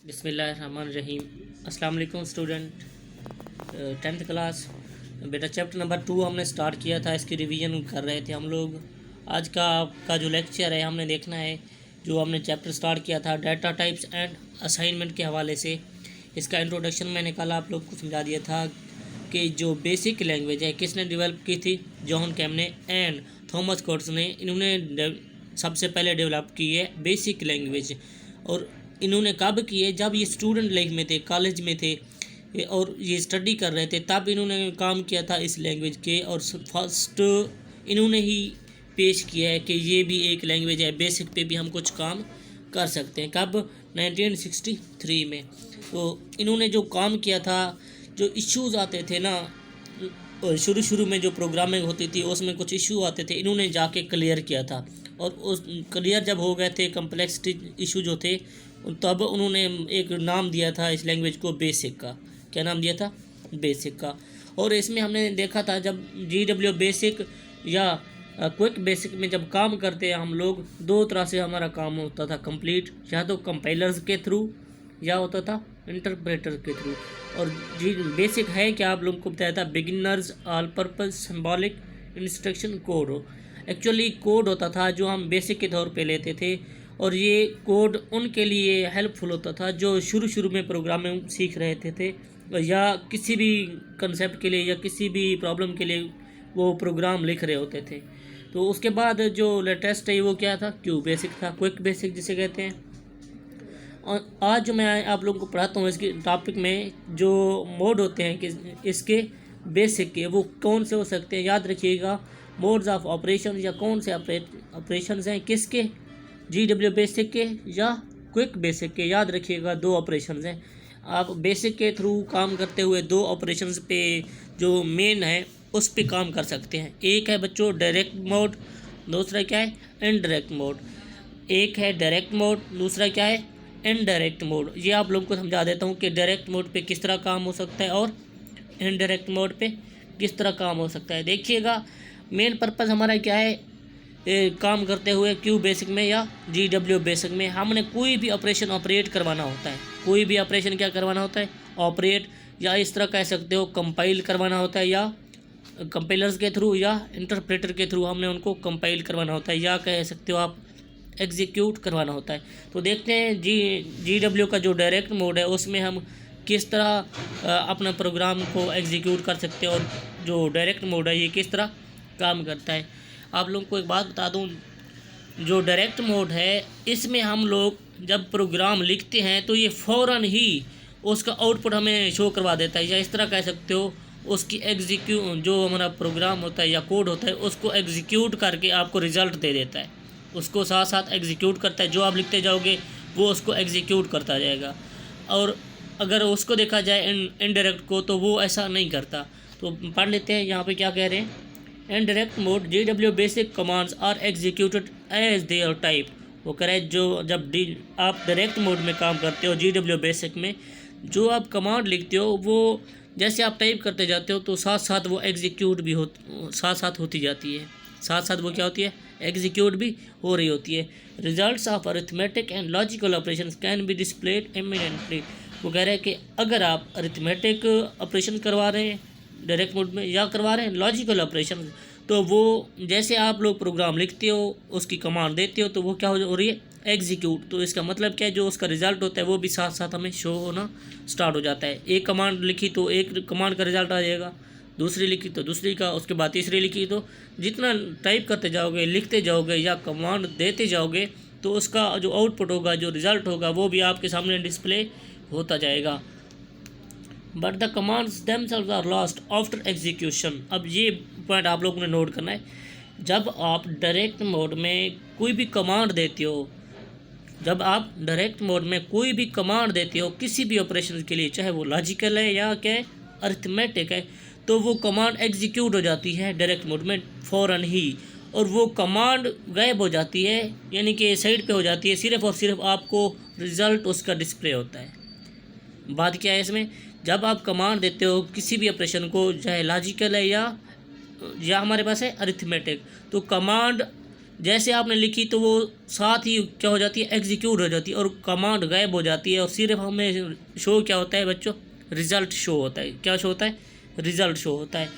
बिस्मिल्लाहिर्रहमानिर्रहीम। अस्सलाम वालेकुम स्टूडेंट। 10th क्लास बेटा चैप्टर नंबर 2 हमने स्टार्ट किया था, इसकी रिवीजन कर रहे थे हम लोग। आज का आपका जो लेक्चर है हमने देखना है, जो हमने चैप्टर स्टार्ट किया था डाटा टाइप्स एंड असाइनमेंट के हवाले से। इसका इंट्रोडक्शन मैंने कल आप लोग को समझा दिया था कि जो बेसिक लैंग्वेज है किसने डेवलप की थी, जॉन कैमने एंड थॉमस कोट्स ने। इन्होंने सबसे पहले डेवलप की है बेसिक लैंग्वेज। और इन्होंने कब किए? जब ये स्टूडेंट लाइफ में थे, कॉलेज में थे और ये स्टडी कर रहे थे, तब इन्होंने काम किया था इस लैंग्वेज के। और फर्स्ट इन्होंने ही पेश किया है कि ये भी एक लैंग्वेज है, बेसिक पे भी हम कुछ काम कर सकते हैं। कब? 1963 में। तो इन्होंने जो काम किया था, जो इश्यूज आते थे ना शुरू में, जो प्रोग्रामिंग होती थी उसमें कुछ इशू आते थे, इन्होंने जाके क्लियर किया था। और उस क्लियर जब हो गए थे कम्प्लेक्सिटी इशू जो थे, तब उन्होंने एक नाम दिया था इस लैंग्वेज को बेसिक का। क्या नाम दिया था? बेसिक का। और इसमें हमने देखा था जब GW बेसिक या क्विक बेसिक में जब काम करते हैं हम लोग, दो तरह से हमारा काम होता था कंप्लीट, या तो कंपाइलर्स के थ्रू या होता था इंटरप्रेटर के थ्रू। और जी बेसिक है क्या आप लोगों को बताया था? Beginners all purpose symbolic instruction code. Actually code होता था जो हम बेसिक के तौर पे लेते थे, और ये कोड उनके लिए हेल्पफुल होता था जो शुरू में प्रोग्रामिंग सीख रहे थे या किसी भी कंसेप्ट के लिए या किसी भी प्रॉब्लम के लिए वो प्रोग्राम लिख रहे होते थे। तो उसके बाद जो लेटेस्ट है वो क्या था? क्यू बेसिक था, क्विक बेसिक जिसे कहते हैं। और आज जो मैं आप लोगों को पढ़ाता हूँ इसके टॉपिक में, जो मोड होते हैं कि इसके बेसिक के, वो कौन से हो सकते हैं? याद रखिएगा, मोड्स ऑफ ऑपरेशन या कौन से ऑपरेशंस हैं किसके? GW बेसिक के या क्विक बेसिक के। याद रखिएगा, दो ऑपरेशंस हैं। आप बेसिक के थ्रू काम करते हुए दो ऑपरेशंस पे जो मेन है उस पे काम कर सकते हैं। एक है बच्चों डायरेक्ट मोड, दूसरा क्या है? Indirect mode. एक है डायरेक्ट मोड, दूसरा क्या है? Indirect mode. ये आप लोगों को समझा देता हूँ कि डायरेक्ट मोड पे किस तरह काम हो सकता है और इनडायरेक्ट मोड पे किस तरह काम हो सकता है। देखिएगा, मेन पर्पस हमारा क्या है काम करते हुए क्यू बेसिक में या GW बेसिक में? हमने कोई भी ऑपरेशन ऑपरेट करवाना होता है। कोई भी ऑपरेशन क्या करवाना होता है? ऑपरेट, या इस तरह कह सकते हो कंपाइल करवाना होता है, या कंपाइलर्स के थ्रू या इंटरप्रेटर के थ्रू हमने उनको कंपाइल करवाना होता है, या कह सकते हो आप एग्जीक्यूट करवाना होता है। तो देखते हैं GW का जो डायरेक्ट मोड है उसमें हम किस तरह अपना प्रोग्राम को एग्जीक्यूट कर सकते हैं, और जो डायरेक्ट मोड है ये किस तरह काम करता है। आप लोगों को एक बात बता दूं, जो डायरेक्ट मोड है इसमें हम लोग जब प्रोग्राम लिखते हैं तो ये फ़ौरन ही उसका आउटपुट हमें शो करवा देता है, या इस तरह कह सकते हो उसकी जो हमारा प्रोग्राम होता है या कोड होता है उसको एग्जीक्यूट करके आपको रिज़ल्ट दे देता है। उसको साथ साथ एग्जीक्यूट करता है, जो आप लिखते जाओगे वो उसको एग्जीक्यूट करता जाएगा। और अगर उसको देखा जाए इनडायरेक्ट को, तो वो ऐसा नहीं करता। तो पढ़ लेते हैं यहाँ पे क्या कह रहे हैं। In direct mode, GW basic commands are executed as their type। वो कह रहे हैं जो जब आप डायरेक्ट मोड में काम करते हो GW बेसिक में, जो आप कमांड लिखते हो वो जैसे आप टाइप करते जाते हो तो साथ साथ वो एग्जीक्यूट भी साथ साथ होती जाती है। साथ साथ वो क्या होती है? एग्जीक्यूट भी हो रही होती है। Results of arithmetic and logical operations can be displayed immediately. वो कह रहे हैं कि अगर आप अरिथमेटिक ऑपरेशन करवा रहे हैं डायरेक्ट मोड में या करवा रहे हैं लॉजिकल ऑपरेशन, तो वो जैसे आप लोग प्रोग्राम लिखते हो उसकी कमांड देते हो तो वो क्या हो रही है? एग्जीक्यूट। तो इसका मतलब क्या है? जो उसका रिज़ल्ट होता है वो भी साथ साथ हमें शो होना स्टार्ट हो जाता है। एक कमांड लिखी तो एक कमांड का रिज़ल्ट आ जाएगा, दूसरी लिखी तो दूसरी का, उसके बाद तीसरी लिखी। तो जितना टाइप करते जाओगे, लिखते जाओगे या कमांड देते जाओगे, तो उसका जो आउटपुट होगा, जो रिज़ल्ट होगा, वो भी आपके सामने डिस्प्ले होता जाएगा। But the commands themselves are lost after execution. अब ये पॉइंट आप लोगों ने नोट करना है। जब आप डायरेक्ट मोड में कोई भी कमांड देते हो, जब आप डायरेक्ट मोड में कोई भी कमांड देते हो किसी भी ऑपरेशन के लिए, चाहे वो लॉजिकल है या क्या है अरिथमेटिक है, तो वो कमांड एग्जीक्यूट हो जाती है डायरेक्ट मोड में फ़ौरन ही, और वो कमांड गायब हो जाती है, यानी कि साइड पे हो जाती है। सिर्फ़ और सिर्फ आपको रिज़ल्ट उसका डिस्प्ले होता है। बात क्या है इसमें? जब आप कमांड देते हो किसी भी ऑपरेशन को, चाहे लॉजिकल है या हमारे पास है अरिथमेटिक, तो कमांड जैसे आपने लिखी तो वो साथ ही क्या हो जाती है, एग्जीक्यूट हो जाती है और कमांड गायब हो जाती है और सिर्फ हमें शो क्या होता है बच्चों, रिज़ल्ट शो होता है। क्या शो होता है, रिज़ल्ट शो होता है।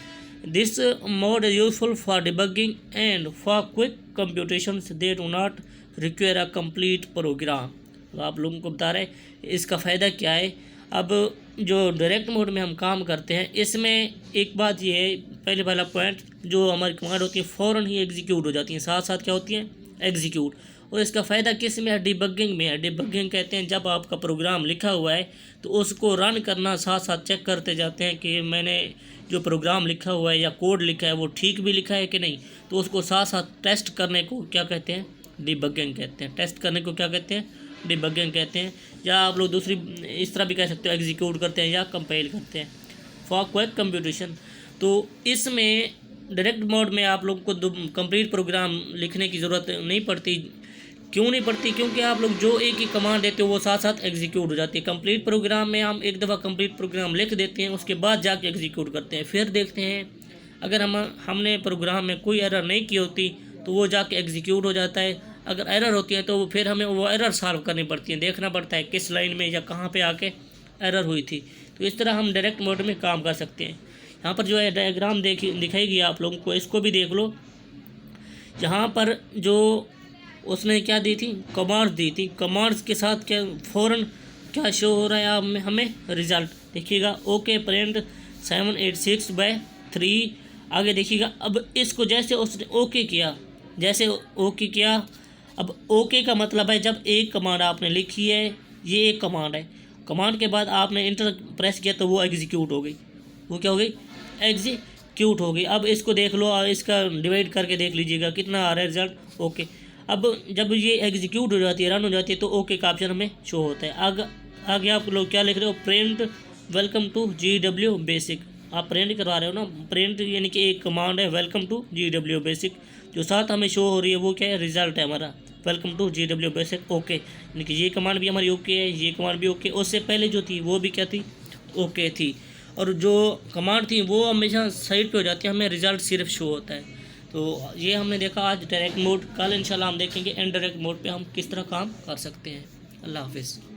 This mode is useful for debugging and for quick computations they do not require a complete program. तो आप लोगों को बता रहे इसका फ़ायदा क्या है। अब जो डायरेक्ट मोड में हम काम करते हैं इसमें एक बात ये है, पहला पॉइंट, जो हमारी कमांड होती है फ़ौरन ही एग्जीक्यूट हो जाती हैं, साथ साथ क्या होती हैं, एग्जीक्यूट। और इसका फ़ायदा किस में है, डिबगिंग में है। डिबगिंग कहते हैं जब आपका प्रोग्राम लिखा हुआ है तो उसको रन करना, साथ साथ चेक करते जाते हैं कि मैंने जो प्रोग्राम लिखा हुआ है या कोड लिखा है वो ठीक भी लिखा है कि नहीं। तो उसको साथ साथ टेस्ट करने को क्या कहते हैं, डिबगिंग कहते हैं। टेस्ट करने को क्या कहते हैं, डिबगिंग कहते हैं। या आप लोग दूसरी इस तरह भी कह सकते हो, एग्जीक्यूट करते हैं या कंपाइल करते हैं फॉर क्विक कंप्यूटेशन। तो इसमें डायरेक्ट मोड में आप लोग को कंप्लीट प्रोग्राम लिखने की ज़रूरत नहीं पड़ती। क्यों नहीं पड़ती, क्योंकि आप लोग जो एक ही कमांड देते हो वो साथ साथ एग्जीक्यूट हो जाती है। कंप्लीट प्रोग्राम में हम एक दफ़ा कंप्लीट प्रोग्राम लिख देते हैं, उसके बाद जाके एग्जीक्यूट करते हैं, फिर देखते हैं अगर हमने प्रोग्राम में कोई एरर नहीं की होती तो वो जाके एग्जीक्यूट हो जाता है। अगर एरर होती है तो फिर हमें वो एरर सॉल्व करनी पड़ती है, देखना पड़ता है किस लाइन में या कहाँ पे आके एरर हुई थी। तो इस तरह हम डायरेक्ट मोड में काम कर सकते हैं। यहाँ पर जो है डायग्राम दिखाएगी आप लोगों को, इसको भी देख लो। यहाँ पर जो उसने क्या दी थी, कमांड्स दी थी, कमांड्स के साथ क्या फ़ौरन क्या शो हो रहा है हमें रिज़ल्ट देखिएगा। Okay print 786/3। आगे देखिएगा। अब इसको जैसे उसने ओके किया, जैसे ओके किया, अब ओके का मतलब है जब एक कमांड आपने लिखी है, ये एक कमांड है, कमांड के बाद आपने इंटर प्रेस किया तो वो एग्जीक्यूट हो गई। वो क्या हो गई, एग्जीक्यूट हो गई। अब इसको देख लो, इसका डिवाइड करके देख लीजिएगा कितना आ रहा है रिजल्ट, ओके। अब जब ये एग्जीक्यूट हो जाती है, रन हो जाती है, तो ओके का ऑप्शन हमें शो होता है। आगे आप लोग क्या लिख रहे हो, print welcome to GW basic. आप प्रिंट करवा रहे हो ना, प्रिंट यानी कि एक कमांड है वेलकम टू GW बेसिक, जो साथ हमें शो हो रही है वो क्या है, रिजल्ट है हमारा welcome to GW basic okay. यानी कि ये कमांड भी हमारी ओके है, ये कमांड भी ओके। उससे पहले जो थी वो भी क्या थी, ओके थी। और जो कमांड थी वो हमेशा साइड पे हो जाती है, हमें रिजल्ट सिर्फ शो होता है। तो ये हमने देखा आज डायरेक्ट मोड। कल इंशाल्लाह हम देखेंगे इनडायरेक्ट मोड पे हम किस तरह काम कर सकते हैं। अल्लाह हाफिज़।